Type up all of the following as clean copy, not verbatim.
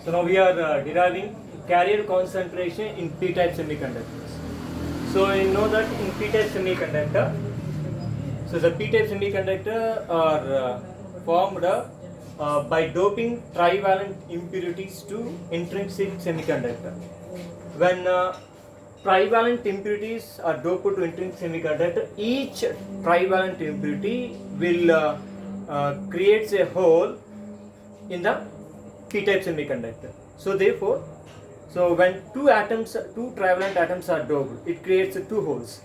So now we are deriving carrier concentration in p-type semiconductors. So you know that in p-type semiconductor, so the p-type semiconductor are formed by doping trivalent impurities to intrinsic semiconductor. When trivalent impurities are doped to intrinsic semiconductor, each trivalent impurity will creates a hole in the p-type semiconductor. So therefore, so when two trivalent atoms are doped, it creates two holes.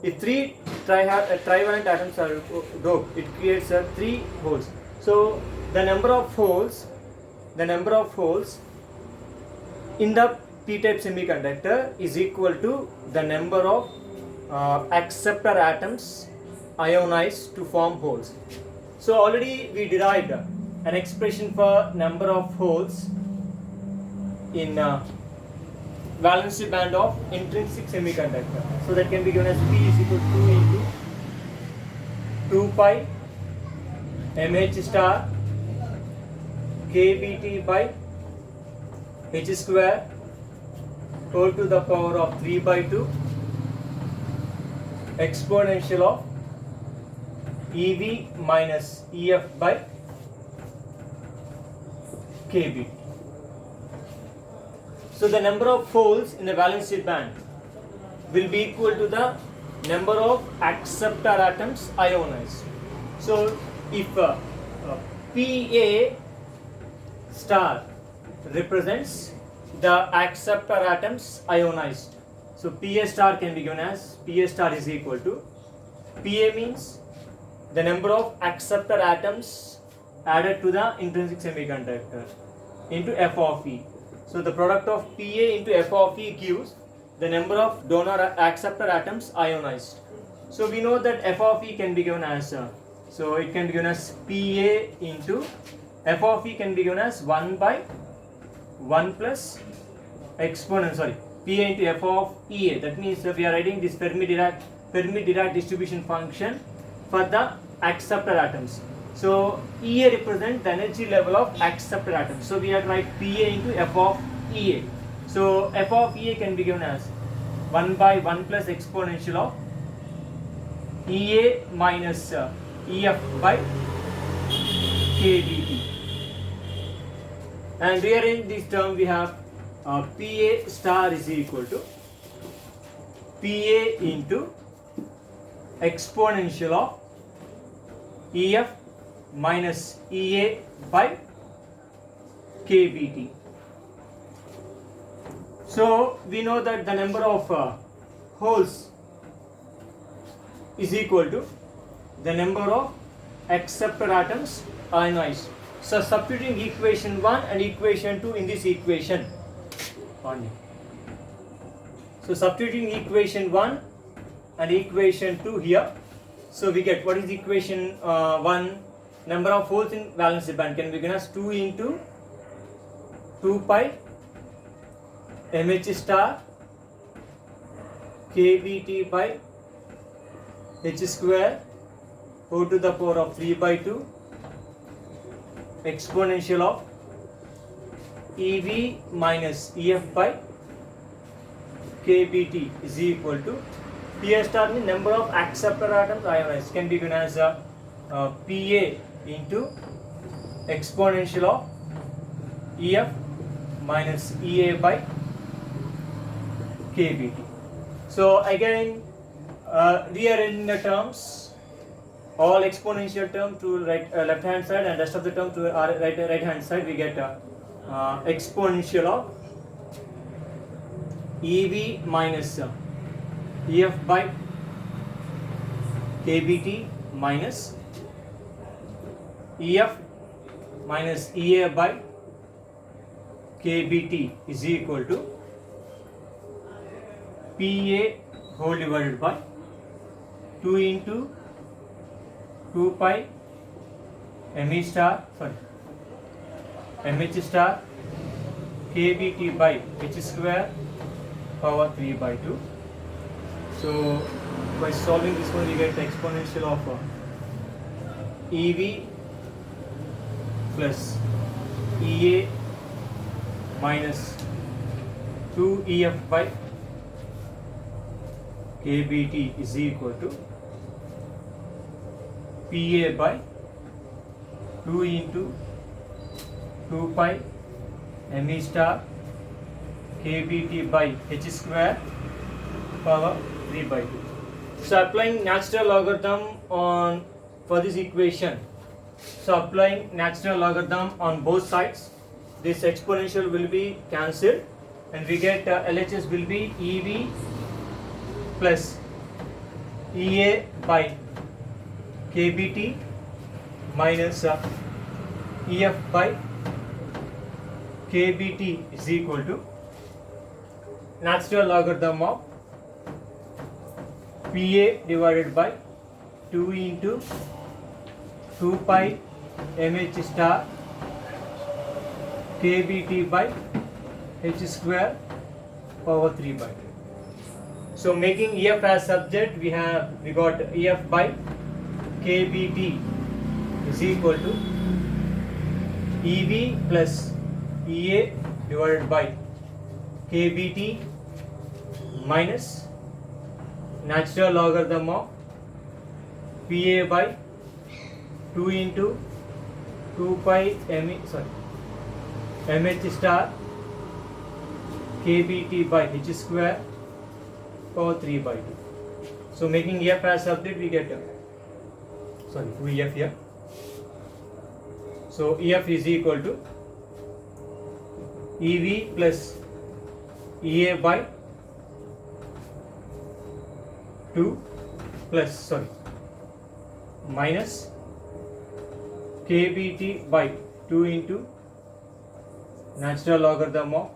If three trivalent atoms are doped, it creates three holes. So the number of holes in the p-type semiconductor is equal to the number of acceptor atoms ionized to form holes. So already we derived an expression for number of holes in valency band of intrinsic semiconductor. So that can be given as P is equal to 2 into 2 pi mh star kBt by h square whole to the power of 3 by 2 exponential of EV minus EF by kBt. So the number of holes in the valency band will be equal to the number of acceptor atoms ionized. So if Pa star represents the acceptor atoms ionized, so Pa star can be given as Pa star is equal to Pa means the number of acceptor atoms added to the intrinsic semiconductor into F of E. So the product of Pa into F of E gives the number of donor acceptor atoms ionized. So we know that F of E can be given as so it can be given as Pa into F of E can be given as 1 by 1 plus exponent Pa into F of Ea. That means we are writing this Fermi-Dirac distribution function for the acceptor atoms. So Ea represents the energy level of acceptor atoms. So we have to write Pa into F of Ea. So F of Ea can be given as 1 by 1 plus exponential of Ea minus Ef by kBt. And rearrange this term, we have Pa star is equal to Pa into exponential of Ef minus Ea by kBt. So we know that the number of holes is equal to the number of acceptor atoms ionized. So substituting equation 1 and equation 2 in this equation. So substituting equation 1 and equation 2 here. So we get what is equation 1? Number of holes in valency band can be given as 2 into 2 pi mh star kBt by h square whole to the power of 3 by 2 exponential of EV minus EF by kBt is equal to Pa star means number of acceptor atoms ionized can be given as Pa into exponential of EF minus Ea by kBt. So again rearranging the terms, all exponential term to left hand side and rest of the term to right hand side, we get exponential of EV minus EF by kBt minus EF minus Ea by kBt is equal to Pa whole divided by 2 into 2 pi mh star kBt by h square power 3 by 2. So by solving this one, we get the exponential of EV plus EA minus 2EF by KBT is equal to PA by 2 into 2 pi ME star KBT by H square power 3 by 2. So applying natural logarithm for this equation. So applying natural logarithm on both sides, this exponential will be cancelled and we get LHS will be EV plus EA by KBT minus EF by KBT is equal to natural logarithm of PA divided by 2 into 2 pi MH star KBT by H square power 3 by 2. So making EF as subject, we got EF by KBT is equal to EV plus EA divided by KBT minus natural logarithm of PA by 2 into 2 pi MH star KBT by H square power 3 by 2. So making EF as subject, we get 2EF here. So EF is equal to EV plus EA by 2 minus KBT by 2 into natural logarithm of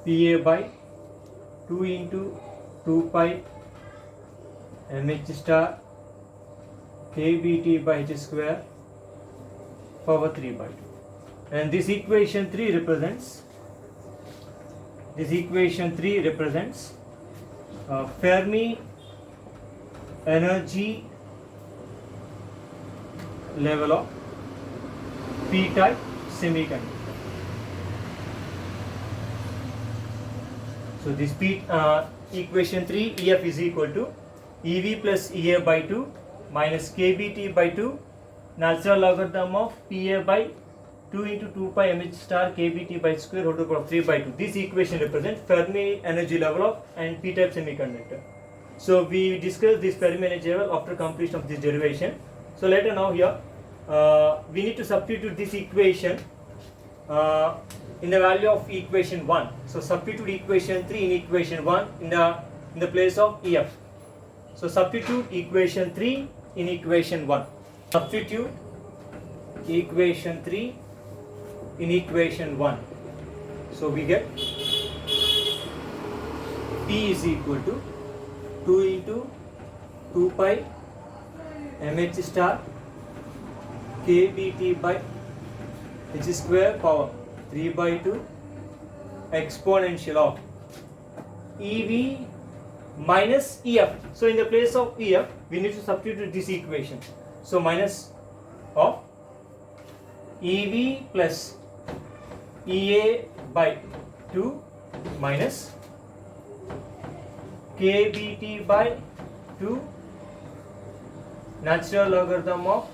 PA by 2 into 2 pi MH star KBT by H square power 3 by 2. And this equation 3 represents Fermi energy level of p-type semiconductor. So this equation 3, EF is equal to EV plus EA by 2 minus KBT by 2 natural logarithm of PA by 2 into 2 pi MH star KBT by square whole to the power of 3 by 2. This equation represents Fermi energy level of and p-type semiconductor. So we discussed this Fermi energy level after completion of this derivation. So later now here we need to substitute this equation in the value of equation 1. So substitute equation 3 in equation 1 in the place of EF. So substitute equation 3 in equation 1. Substitute equation 3 in equation 1. So we get P is equal to 2 into 2 pi MH star KBT by H square power 3 by 2 exponential of EV minus EF. So in the place of EF, we need to substitute this equation. So minus of EV plus EA by 2 minus KBT by 2 natural logarithm of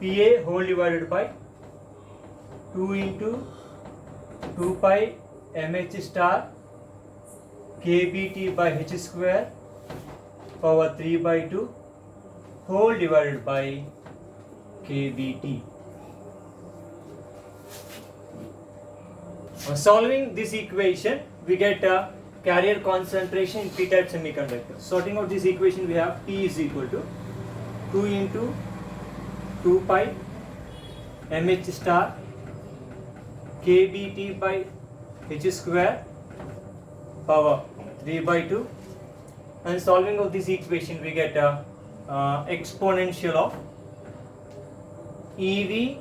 PA whole divided by 2 into 2 pi MH star KBT by H square power 3 by 2 whole divided by KBT. Solving this equation, we get a carrier concentration in p-type semiconductor. Sorting out this equation, we have T is equal to 2 into 2 pi MH star KBT by H square power 3 by 2, and solving of this equation we get a exponential of EV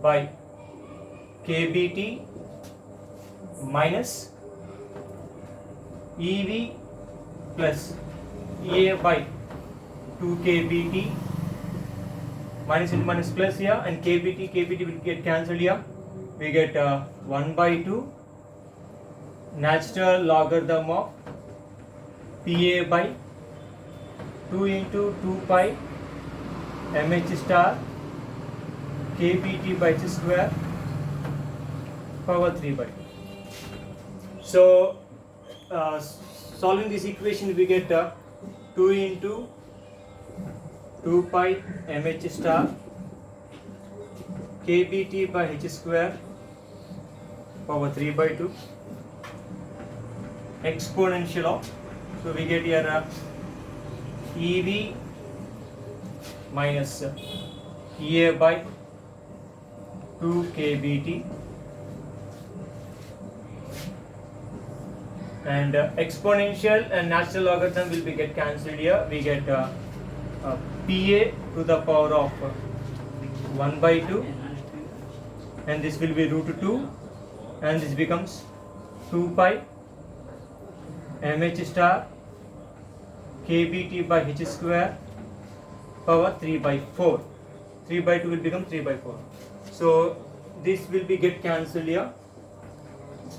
by KBT minus EV plus EA by 2 KBT minus into minus plus here, and KBT will get cancelled here. We get 1 by 2 natural logarithm of PA by 2 into 2 pi mh star KBT by h square power 3 by 2. So solving this equation, we get 2 into 2 pi mh star KBT by h square power 3 by 2 exponential of, so we get here EV minus EA by 2 KBT, and exponential and natural logarithm will be get cancelled here. We get PA to the power of 1 by 2, and this will be root 2, and this becomes 2 pi mh star KBT by h square power 3 by 4. 3 by 2 will become 3 by 4. So this will be get cancelled here,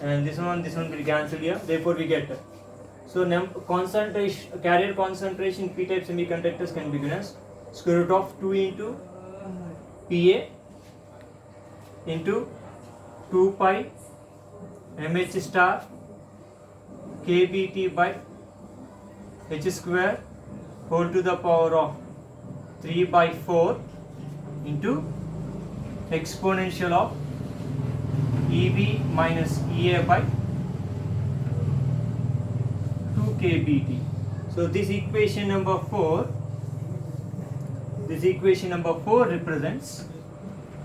and this one will cancel here. Therefore we get, so concentration, carrier concentration p-type semiconductors can be given as square root of 2 into PA into 2 pi mh star KBT by h square whole to the power of 3 by 4 into exponential of EV minus EA by 2 KBT. So this equation number 4 represents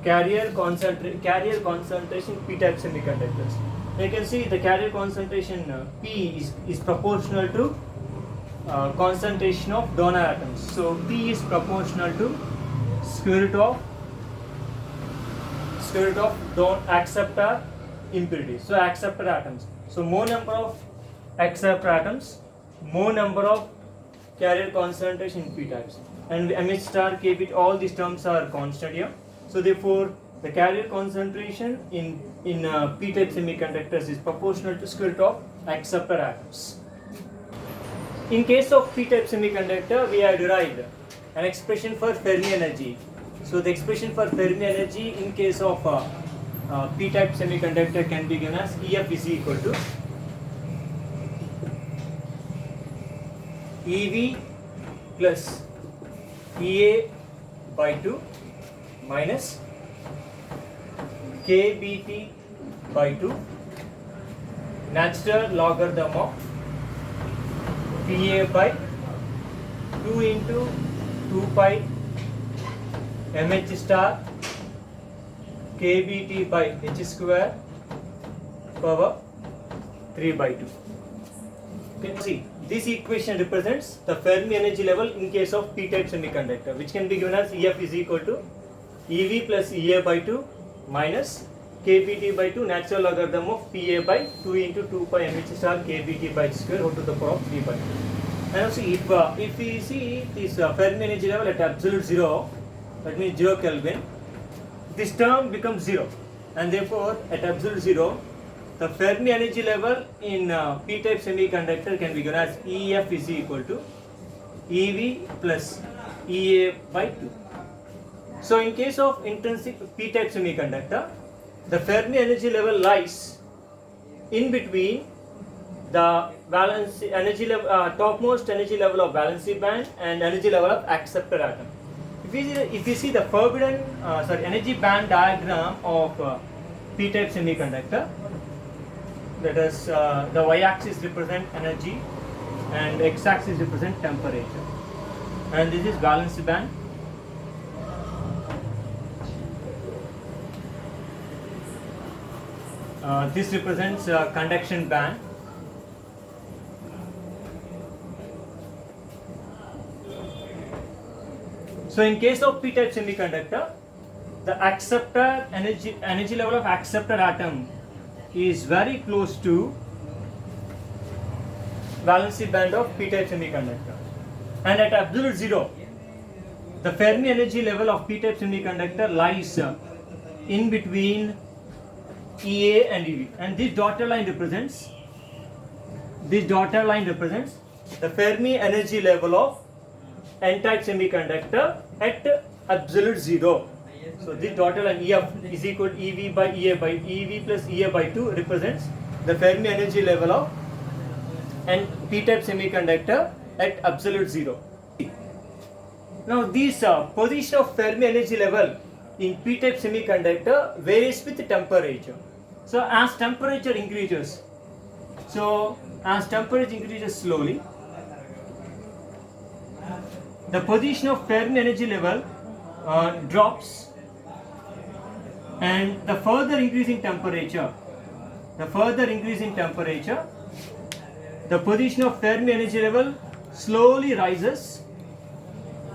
carrier concentration p-type semiconductors. You can see the carrier concentration P is proportional to concentration of donor atoms. So P is proportional to square root of acceptor impurity. So acceptor atoms. So more number of acceptor atoms, more number of carrier concentration p-types, and mh star KBT, all these terms are constant here. So therefore the carrier concentration in p-type semiconductors is proportional to square root of acceptor atoms. In case of p-type semiconductor, we have derived an expression for Fermi energy. So the expression for Fermi energy in case of p-type semiconductor can be given as EF is equal to EV plus EA by 2 minus KBT by 2 natural logarithm of PA by 2 into 2 pi mh star KBT by h square power 3 by 2. You can see this equation represents the Fermi energy level in case of p-type semiconductor, which can be given as EF is equal to EV plus EA by 2 minus KBT by 2 natural logarithm of PA by 2 into 2 pi mh star KBT by h square whole to the power of 3 by 2. And also if we see this Fermi energy level at absolute 0, that means 0 Kelvin, this term becomes 0, and therefore at absolute 0 the Fermi energy level in p-type semiconductor can be given as EF is equal to EV plus EA by 2. So in case of intrinsic p-type semiconductor, the Fermi energy level lies in between the valence energy level, topmost energy level of valency band and energy level of acceptor atom. If you see the forbidden energy band diagram of p-type semiconductor, that is the y-axis represent energy and x-axis represent temperature, and this is valency band. This represents conduction band. So in case of p-type semiconductor, the acceptor energy level of acceptor atom is very close to valency band of p-type semiconductor, and at absolute 0 the Fermi energy level of p-type semiconductor lies in between EA and EV, and this dotted line represents the Fermi energy level of n-type semiconductor at absolute zero. So this dotted line EF is equal to EV by EA by EV plus EA by 2 represents the Fermi energy level of n p-type semiconductor at absolute zero. Now this position of Fermi energy level in p-type semiconductor varies with temperature. So as temperature increases slowly, the position of Fermi energy level drops, and the further increase in temperature, the position of Fermi energy level slowly rises,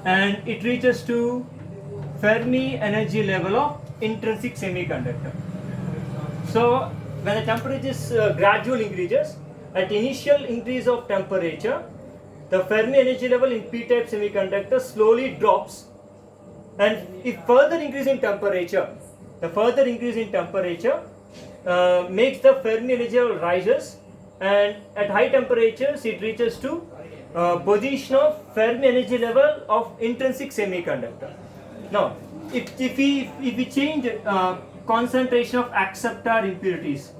and it reaches to Fermi energy level of intrinsic semiconductor. So when the temperature is gradually increases, at initial increase of temperature, the Fermi energy level in p-type semiconductor slowly drops, and if further increase in temperature, makes the Fermi energy level rises, and at high temperatures it reaches to position of Fermi energy level of intrinsic semiconductor. Now, if we change concentration of acceptor impurities,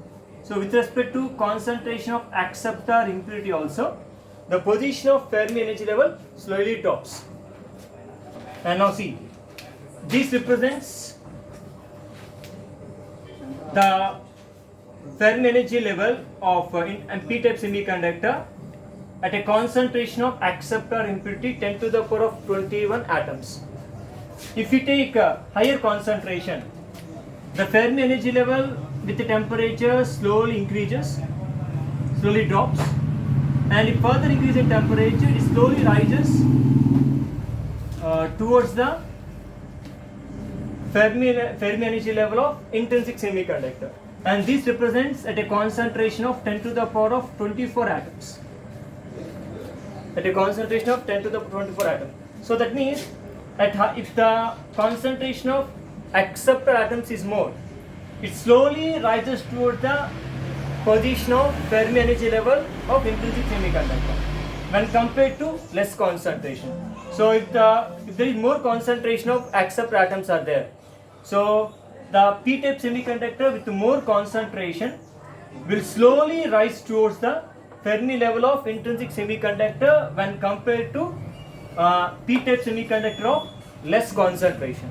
so with respect to concentration of acceptor impurity also, the position of Fermi energy level slowly drops. And now see, this represents the Fermi energy level of p-type semiconductor at a concentration of acceptor impurity 10 to the power of 21 atoms. If we take a higher concentration, the Fermi energy level with the temperature slowly drops, and if further increase in temperature, it slowly rises towards the Fermi energy level of intrinsic semiconductor, and this represents at a concentration of 10 to the power of 24 atoms. So that means if the concentration of acceptor atoms is more, it slowly rises toward the position of Fermi energy level of intrinsic semiconductor when compared to less concentration. So if there is more concentration of acceptor atoms are there, so the p-type semiconductor with more concentration will slowly rise towards the Fermi level of intrinsic semiconductor when compared to p-type semiconductor of less concentration.